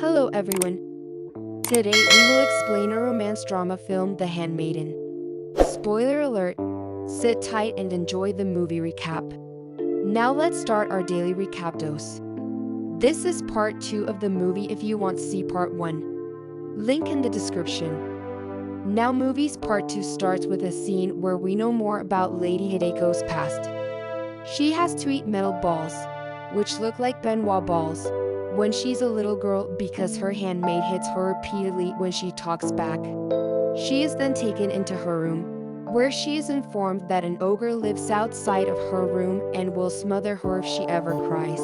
Hello everyone. Today we will explain a romance drama film, The Handmaiden. Spoiler alert, sit tight and enjoy the movie recap. Now let's start our daily recap dose. This is part 2 of the movie if you want to see part 1. Link in the description. Now movies part 2 starts with a scene where we know more about Lady Hideko's past. She has to eat metal balls, which look like Benoit balls, when she's a little girl because her handmaid hits her repeatedly when she talks back. She is then taken into her room, where she is informed that an ogre lives outside of her room and will smother her if she ever cries.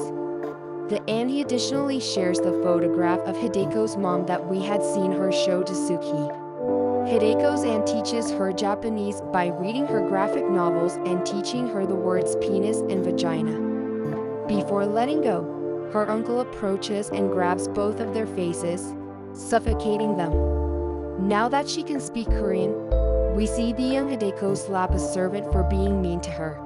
He additionally shares the photograph of Hideko's mom that we had seen her show to Suki. Hideko's aunt teaches her Japanese by reading her graphic novels and teaching her the words penis and vagina. Before letting go, her uncle approaches and grabs both of their faces, suffocating them. Now that she can speak Korean, we see the young Hideko slap a servant for being mean to her.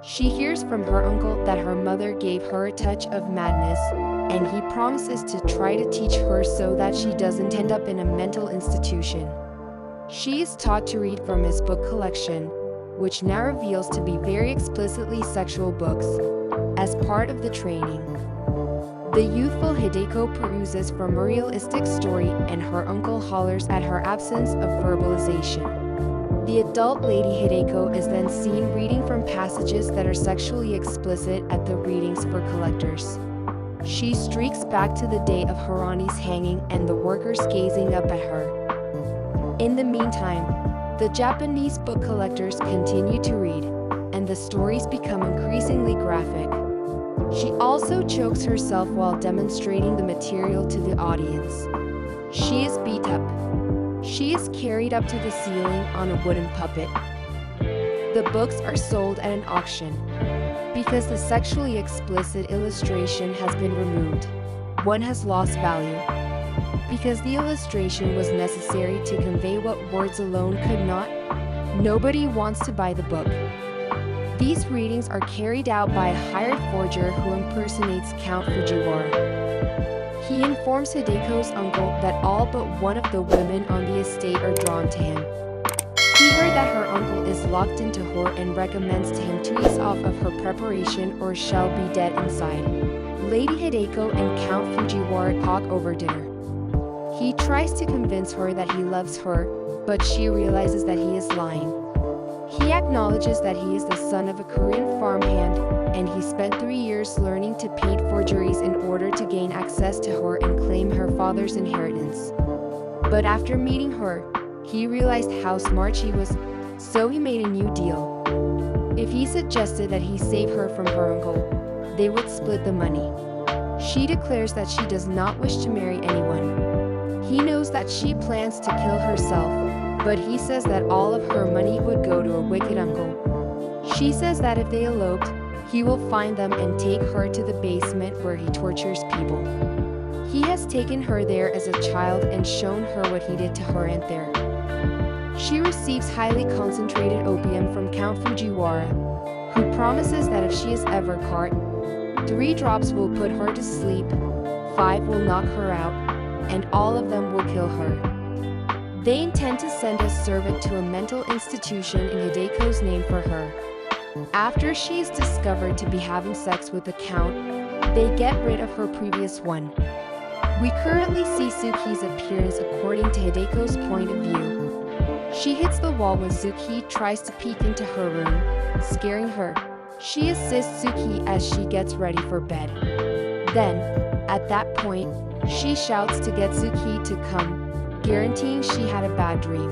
She hears from her uncle that her mother gave her a touch of madness, and he promises to try to teach her so that she doesn't end up in a mental institution. She is taught to read from his book collection, which now reveals to be very explicitly sexual books, as part of the training. The youthful Hideko peruses from a realistic story and her uncle hollers at her absence of verbalization. The adult Lady Hideko is then seen reading from passages that are sexually explicit at the readings for collectors. She streaks back to the day of Harani's hanging and the workers gazing up at her. In the meantime, the Japanese book collectors continue to read, and the stories become increasingly graphic. She also chokes herself while demonstrating the material to the audience. She is beat up. She is carried up to the ceiling on a wooden puppet. The books are sold at an auction. Because the sexually explicit illustration has been removed, one has lost value. Because the illustration was necessary to convey what words alone could not, nobody wants to buy the book. These readings are carried out by a hired forger who impersonates Count Fujiwara. He informs Hideko's uncle that all but one of the women on the estate are drawn to him. He heard that her uncle is locked into her and recommends to him to ease off of her preparation or shall be dead inside. Lady Hideko and Count Fujiwara talk over dinner. He tries to convince her that he loves her, but she realizes that he is lying. He acknowledges that he is the son of a Korean farmhand, and he spent 3 years learning to paint forgeries in order to gain access to her and claim her father's inheritance. But after meeting her, he realized how smart she was, so he made a new deal. If he suggested that he save her from her uncle, they would split the money. She declares that she does not wish to marry anyone. He knows that she plans to kill herself, but he says that all of her money would go to a wicked uncle. She says that if they eloped, he will find them and take her to the basement where he tortures people. He has taken her there as a child and shown her what he did to her aunt there. She receives highly concentrated opium from Count Fujiwara, who promises that if she is ever caught, 3 drops will put her to sleep, 5 will knock her out, and all of them will kill her. They intend to send a servant to a mental institution in Hideko's name for her. After she is discovered to be having sex with the Count, they get rid of her previous one. We currently see Suki's appearance according to Hideko's point of view. She hits the wall when Suki tries to peek into her room, scaring her. She assists Suki as she gets ready for bed. Then, at that point, she shouts to get Suki to come, guaranteeing she had a bad dream.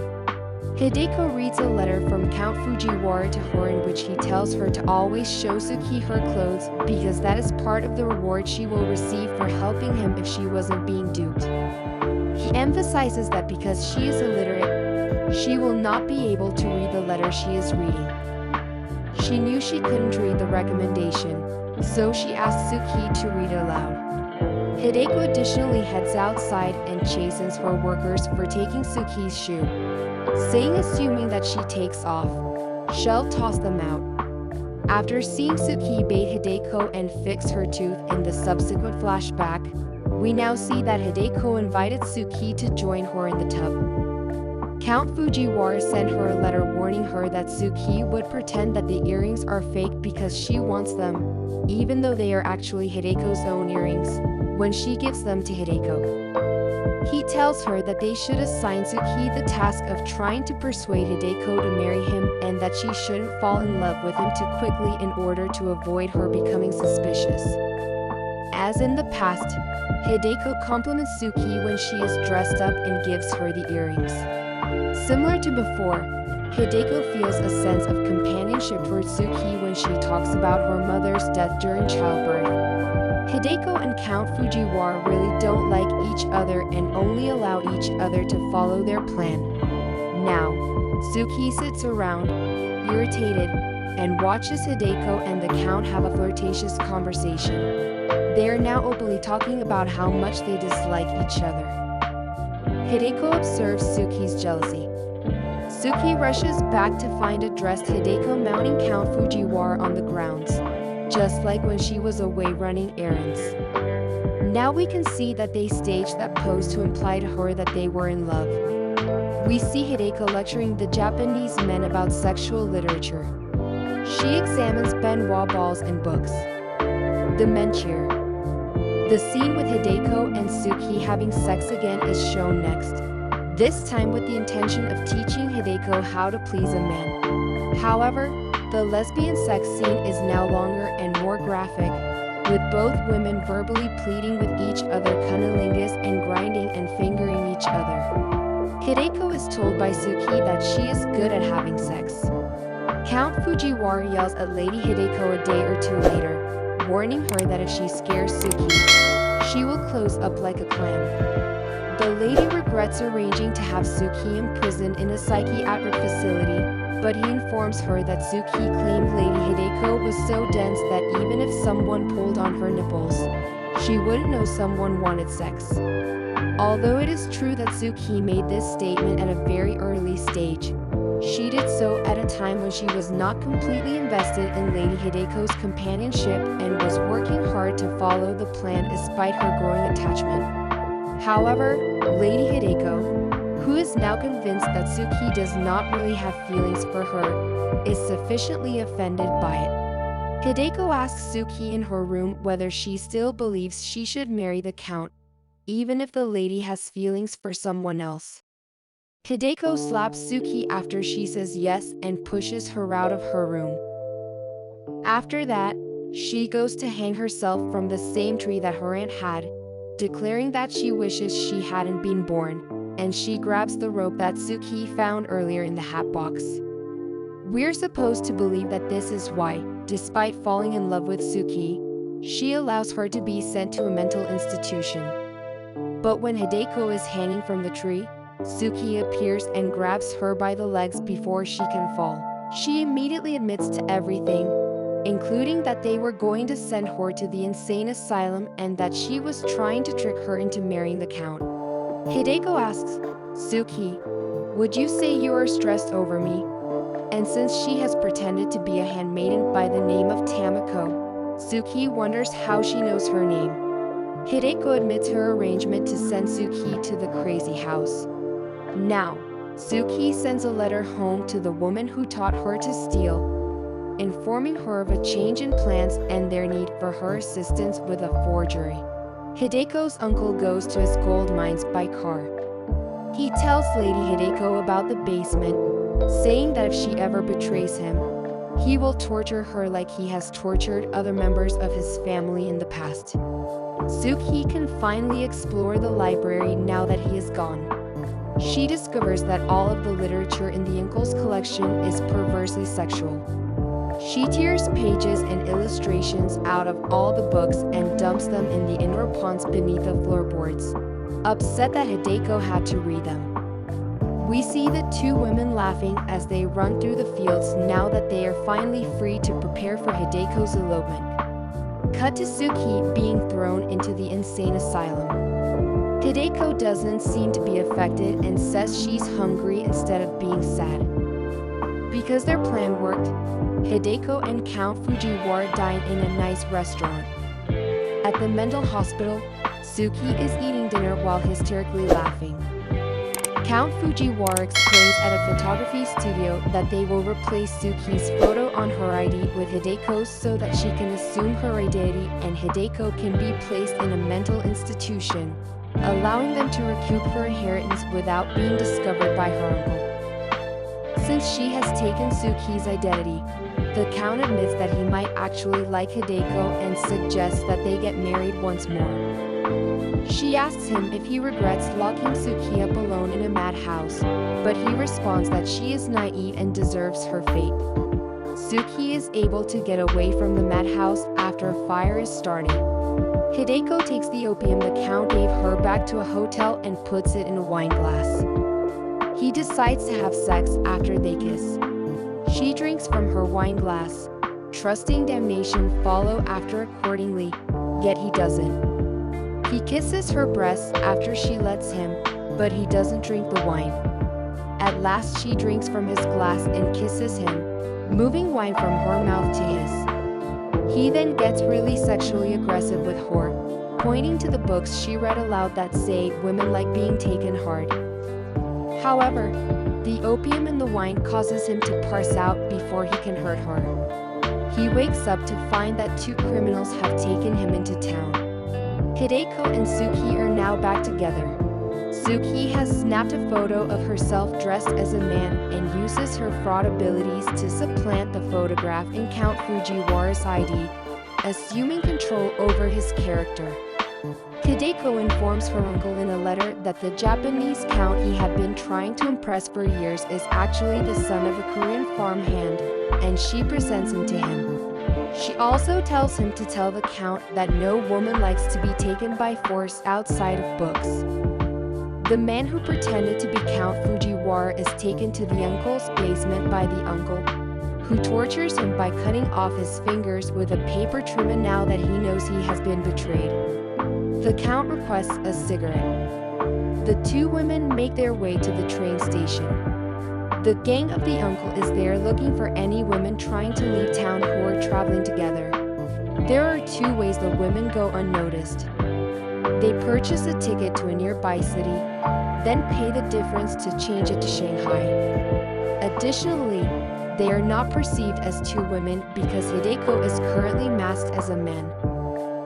Hideko reads a letter from Count Fujiwara to her in which he tells her to always show Suki her clothes because that is part of the reward she will receive for helping him if she wasn't being duped. He emphasizes that because she is illiterate, she will not be able to read the letter she is reading. She knew she couldn't read the recommendation, so she asked Suki to read it aloud. Hideko additionally heads outside and chastens her workers for taking Suki's shoe, saying assuming that she takes off, she'll toss them out. After seeing Suki bait Hideko and fix her tooth in the subsequent flashback, We now see that Hideko invited Suki to join her in the tub. Count Fujiwara sent her a letter warning her that Suki would pretend that the earrings are fake because she wants them, even though they are actually Hideko's own earrings, when she gives them to Hideko. He tells her that they should assign Suki the task of trying to persuade Hideko to marry him and that she shouldn't fall in love with him too quickly in order to avoid her becoming suspicious. As in the past, Hideko compliments Suki when she is dressed up and gives her the earrings. Similar to before, Hideko feels a sense of companionship towards Suki when she talks about her mother's death during childbirth. Hideko and Count Fujiwara really don't like each other and only allow each other to follow their plan. Now, Suki sits around, irritated, and watches Hideko and the Count have a flirtatious conversation. They are now openly talking about how much they dislike each other. Hideko observes Suki's jealousy. Suki rushes back to find a dressed Hideko mounting Count Fujiwara on the grounds, just like when she was away running errands. Now we can see that they staged that pose to imply to her that they were in love. We see Hideko lecturing the Japanese men about sexual literature. She examines Benoit balls and books. The men cheer. The scene with Hideko and Suki having sex again is shown next, this time with the intention of teaching Hideko how to please a man. However, the lesbian sex scene is now longer and more graphic, with both women verbally pleading with each other cunnilingus and grinding and fingering each other. Hideko is told by Suki that she is good at having sex. Count Fujiwara yells at Lady Hideko a day or two later, warning her that if she scares Suki, she will close up like a clam. The lady regrets arranging to have Suki imprisoned in a psychiatric facility, but he informs her that Suki claimed Lady Hideko was so dense that even if someone pulled on her nipples, she wouldn't know someone wanted sex. Although it is true that Suki made this statement at a very early stage, she did so at a time when she was not completely invested in Lady Hideko's companionship and was working hard to follow the plan despite her growing attachment. However, Lady Hideko, who is now convinced that Suki does not really have feelings for her, is sufficiently offended by it. Hideko asks Suki in her room whether she still believes she should marry the Count, even if the lady has feelings for someone else. Hideko slaps Suki after she says yes and pushes her out of her room. After that, she goes to hang herself from the same tree that her aunt had, declaring that she wishes she hadn't been born, and she grabs the rope that Suki found earlier in the hat box. We're supposed to believe that this is why, despite falling in love with Suki, she allows her to be sent to a mental institution. But when Hideko is hanging from the tree, Suki appears and grabs her by the legs before she can fall. She immediately admits to everything, including that they were going to send her to the insane asylum and that she was trying to trick her into marrying the Count. Hideko asks, "Suki, would you say you are stressed over me?" And since she has pretended to be a handmaiden by the name of Tamako, Suki wonders how she knows her name. Hideko admits her arrangement to send Suki to the crazy house. Now, Suki sends a letter home to the woman who taught her to steal, informing her of a change in plans and their need for her assistance with a forgery. Hideko's uncle goes to his gold mines by car. He tells Lady Hideko about the basement, saying that if she ever betrays him, he will torture her like he has tortured other members of his family in the past. Suki can finally explore the library now that he is gone. She discovers that all of the literature in the uncle's collection is perversely sexual. She tears pages and illustrations out of all the books and dumps them in the indoor ponds beneath the floorboards, upset that Hideko had to read them. We see the two women laughing as they run through the fields now that they are finally free to prepare for Hideko's elopement. Cut to Suki being thrown into the insane asylum. Hideko doesn't seem to be affected and says she's hungry instead of being sad. Because their plan worked, Hideko and Count Fujiwara dine in a nice restaurant. At the mental hospital, Suki is eating dinner while hysterically laughing. Count Fujiwara explains at a photography studio that they will replace Suki's photo on her ID with Hideko's so that she can assume her identity and Hideko can be placed in a mental institution, allowing them to recoup her inheritance without being discovered by her uncle. Since she has taken Suki's identity, the Count admits that he might actually like Hideko and suggests that they get married once more. She asks him if he regrets locking Suki up alone in a madhouse, but he responds that she is naive and deserves her fate. Suki is able to get away from the madhouse after a fire is starting. Hideko takes the opium the Count gave her back to a hotel and puts it in a wine glass. He decides to have sex after they kiss. She drinks from her wine glass, trusting damnation follow after accordingly, yet he doesn't. He kisses her breasts after she lets him, but he doesn't drink the wine. At last she drinks from his glass and kisses him, moving wine from her mouth to his. He then gets really sexually aggressive with her, pointing to the books she read aloud that say women like being taken hard. However, the opium in the wine causes him to pass out before he can hurt her. He wakes up to find that two criminals have taken him into town. Hideko and Suki are now back together. Suki has snapped a photo of herself dressed as a man and uses her fraud abilities to supplant the photograph in Count Fujiwara's ID, assuming control over his character. Hideko informs her uncle in a letter that the Japanese count he had been trying to impress for years is actually the son of a Korean farmhand, and she presents him to him. She also tells him to tell the Count that no woman likes to be taken by force outside of books. The man who pretended to be Count Fujiwara is taken to the uncle's basement by the uncle, who tortures him by cutting off his fingers with a paper trimmer now that he knows he has been betrayed. The Count requests a cigarette. The two women make their way to the train station. The gang of the uncle is there looking for any women trying to leave town who are traveling together. There are two ways the women go unnoticed. They purchase a ticket to a nearby city, then pay the difference to change it to Shanghai. Additionally, they are not perceived as two women because Hideko is currently masked as a man.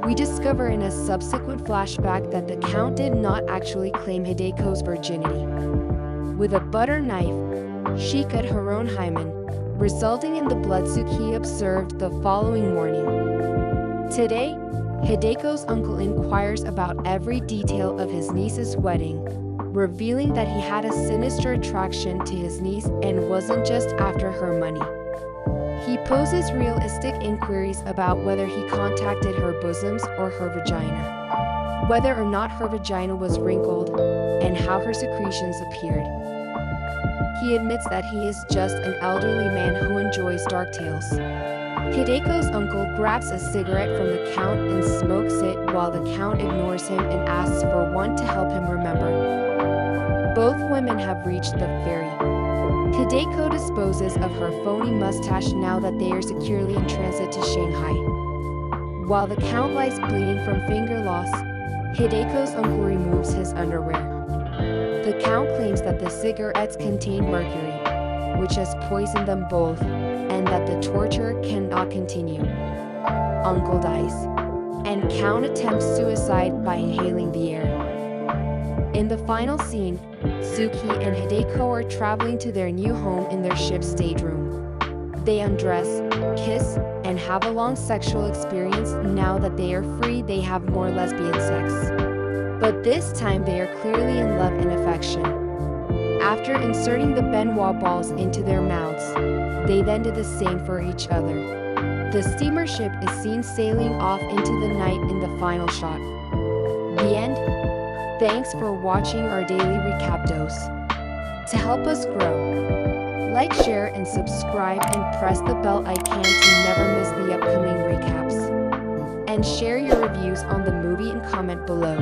We discover in a subsequent flashback that the Count did not actually claim Hideko's virginity. With a butter knife, she cut her own hymen, resulting in the blood Suki observed the following morning. Today, Hideko's uncle inquires about every detail of his niece's wedding, revealing that he had a sinister attraction to his niece and wasn't just after her money. He poses realistic inquiries about whether he contacted her bosoms or her vagina, whether or not her vagina was wrinkled, and how her secretions appeared. He admits that he is just an elderly man who enjoys dark tales. Hideko's uncle grabs a cigarette from the Count and smokes it while the Count ignores him and asks for one to help him remember. Both women have reached the ferry. Hideko disposes of her phony mustache now that they are securely in transit to Shanghai. While the Count lies bleeding from finger loss, Hideko's uncle removes his underwear. The Count claims that the cigarettes contain mercury, which has poisoned them both, and that the torture cannot continue. Uncle dies, and Count attempts suicide by inhaling the air. In the final scene, Suki and Hideko are traveling to their new home in their ship's stateroom. They undress, kiss, and have a long sexual experience. Now that they are free, they have more lesbian sex. But this time they are clearly in love and affection. After inserting the Benoit balls into their mouths, they then do the same for each other. The steamer ship is seen sailing off into the night in the final shot. The end. Thanks for watching our daily recap dose. To help us grow, like, share, and subscribe, and press the bell icon to never miss the upcoming recaps. And share your reviews on the movie and comment below.